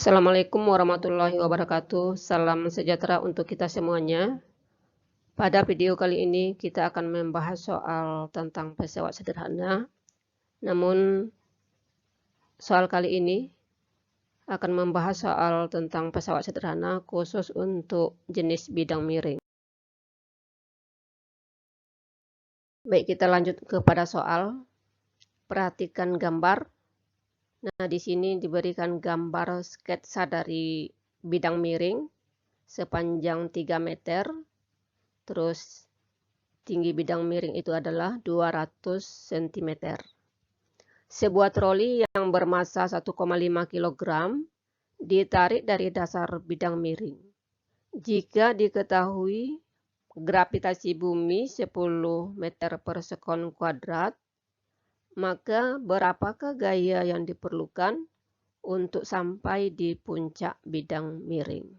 Assalamualaikum warahmatullahi wabarakatuh. Salam sejahtera untuk kita semuanya. Pada video kali ini kita akan membahas soal tentang pesawat sederhana. Namun soal kali ini akan membahas soal tentang pesawat sederhana khusus untuk jenis bidang miring. Baik, kita lanjut kepada soal. Perhatikan gambar. Nah, di sini diberikan gambar sketsa dari bidang miring sepanjang 3 meter. Terus tinggi bidang miring itu adalah 200 cm. Sebuah troli yang bermassa 1,5 kg ditarik dari dasar bidang miring. Jika diketahui gravitasi bumi 10 meter per sekon kuadrat, maka berapakah gaya yang diperlukan untuk sampai di puncak bidang miring?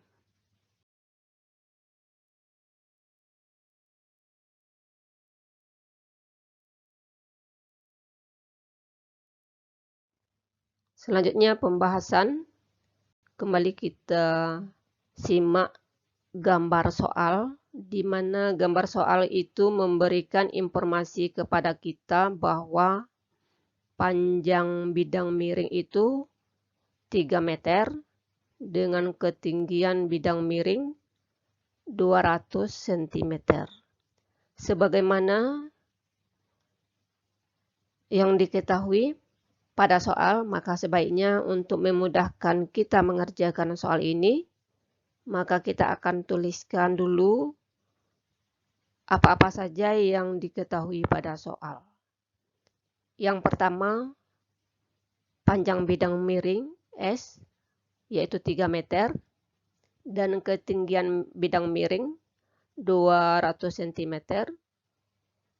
Selanjutnya pembahasan. Kembali kita simak gambar soal, di mana gambar soal itu memberikan informasi kepada kita bahwa panjang bidang miring itu 3 meter dengan ketinggian bidang miring 200 cm. Sebagaimana yang diketahui pada soal, maka sebaiknya untuk memudahkan kita mengerjakan soal ini, maka kita akan tuliskan dulu apa-apa saja yang diketahui pada soal. Yang pertama, panjang bidang miring S, yaitu 3 meter, dan ketinggian bidang miring 200 cm.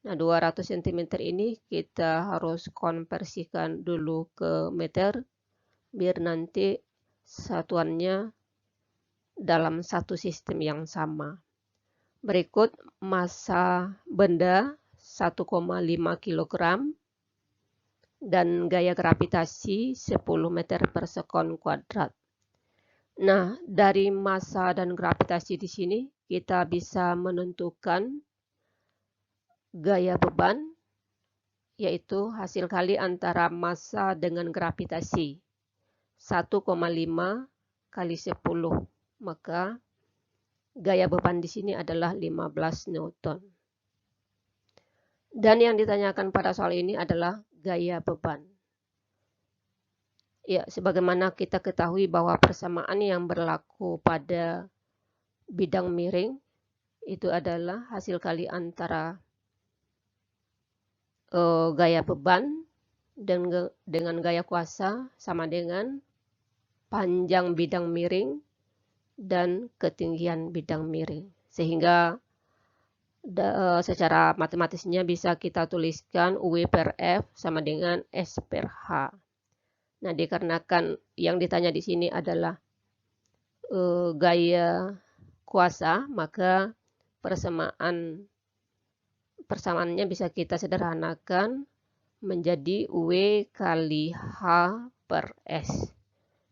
Nah, 200 cm ini kita harus konversikan dulu ke meter, biar nanti satuannya dalam satu sistem yang sama. Berikut massa benda 1,5 kg dan gaya gravitasi 10 meter per sekon kuadrat. Nah, dari massa dan gravitasi di sini kita bisa menentukan gaya beban, yaitu hasil kali antara massa dengan gravitasi 1,5 kali 10. Maka gaya beban di sini adalah 15 Newton. Dan yang ditanyakan pada soal ini adalah gaya beban. Ya, sebagaimana kita ketahui bahwa persamaan yang berlaku pada bidang miring itu adalah hasil kali antara gaya beban dengan gaya kuasa sama dengan panjang bidang miring dan ketinggian bidang miring. Sehingga secara matematisnya bisa kita tuliskan W per F sama dengan S per H. Nah, dikarenakan yang ditanya di sini adalah gaya kuasa, maka persamaannya bisa kita sederhanakan menjadi W kali H per S.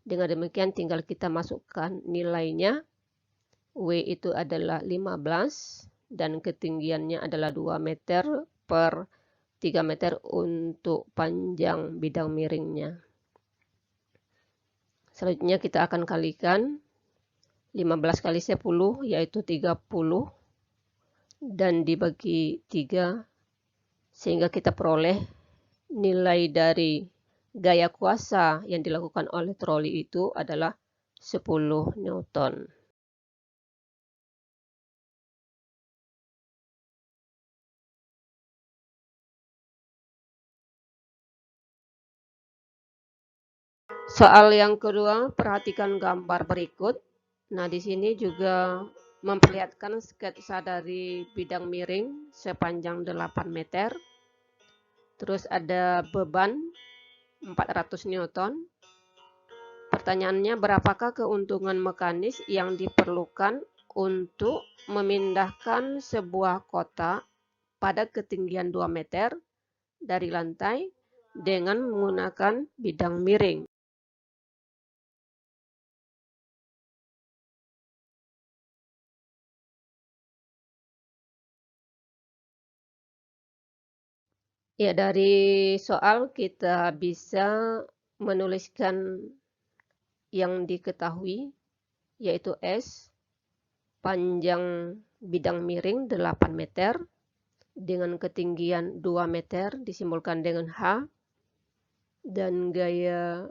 Dengan demikian tinggal kita masukkan nilainya. W itu adalah 15 dan ketinggiannya adalah 2 meter per 3 meter untuk panjang bidang miringnya. Selanjutnya kita akan kalikan 15 kali 10 yaitu 30 dan dibagi 3 sehingga kita peroleh nilai dari gaya kuasa yang dilakukan oleh troli itu adalah 10 Newton. Soal yang kedua, perhatikan gambar berikut. Nah, di sini juga memperlihatkan sketsa dari bidang miring sepanjang 8 meter. Terus ada beban 400 Newton. Pertanyaannya, berapakah keuntungan mekanis yang diperlukan untuk memindahkan sebuah kotak pada ketinggian 2 meter dari lantai dengan menggunakan bidang miring? Ya, dari soal kita bisa menuliskan yang diketahui, yaitu S, panjang bidang miring 8 meter, dengan ketinggian 2 meter disimbolkan dengan H, dan gaya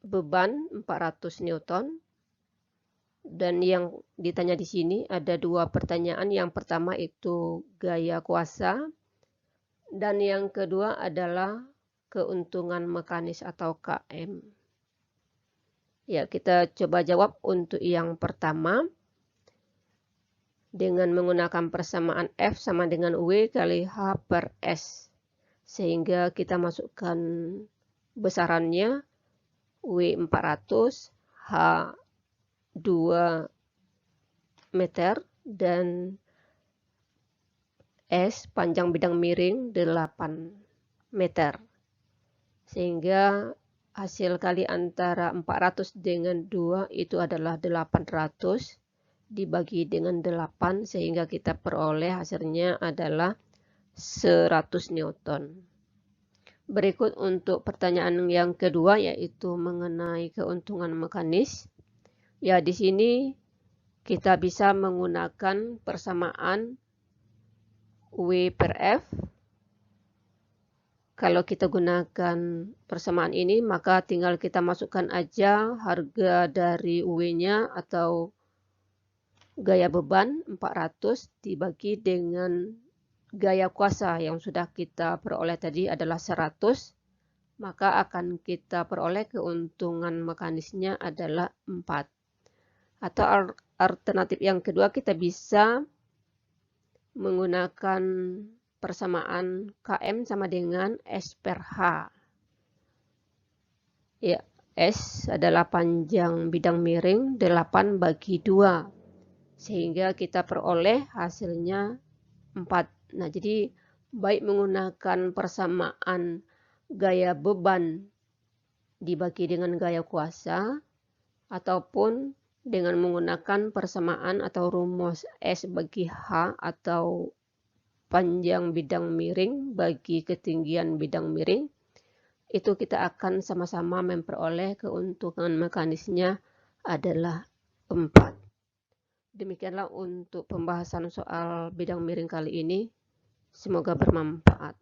beban 400 Newton. Dan yang ditanya di sini ada dua pertanyaan. Yang pertama itu gaya kuasa, dan yang kedua adalah keuntungan mekanis atau KM. Ya, kita coba jawab untuk yang pertama. Dengan menggunakan persamaan F sama dengan W kali H per S. Sehingga kita masukkan besarannya W 400, H 2 meter, dan S panjang bidang miring 8 meter. Sehingga hasil kali antara 400 dengan 2 itu adalah 800 dibagi dengan 8, sehingga kita peroleh hasilnya adalah 100 Newton. Berikut untuk pertanyaan yang kedua, yaitu mengenai keuntungan mekanis. Ya, di sini kita bisa menggunakan persamaan W per F. Kalau kita gunakan persamaan ini, maka tinggal kita masukkan aja harga dari W-nya atau gaya beban 400 dibagi dengan gaya kuasa yang sudah kita peroleh tadi adalah 100, maka akan kita peroleh keuntungan mekanisnya adalah 4. Atau alternatif yang kedua, kita bisa menggunakan persamaan KM sama dengan S per H. Ya, S adalah panjang bidang miring 8 bagi 2. Sehingga kita peroleh hasilnya 4. Nah, jadi baik menggunakan persamaan gaya beban dibagi dengan gaya kuasa, ataupun dengan menggunakan persamaan atau rumus S bagi H atau panjang bidang miring bagi ketinggian bidang miring, itu kita akan sama-sama memperoleh keuntungan mekanisnya adalah 4. Demikianlah untuk pembahasan soal bidang miring kali ini. Semoga bermanfaat.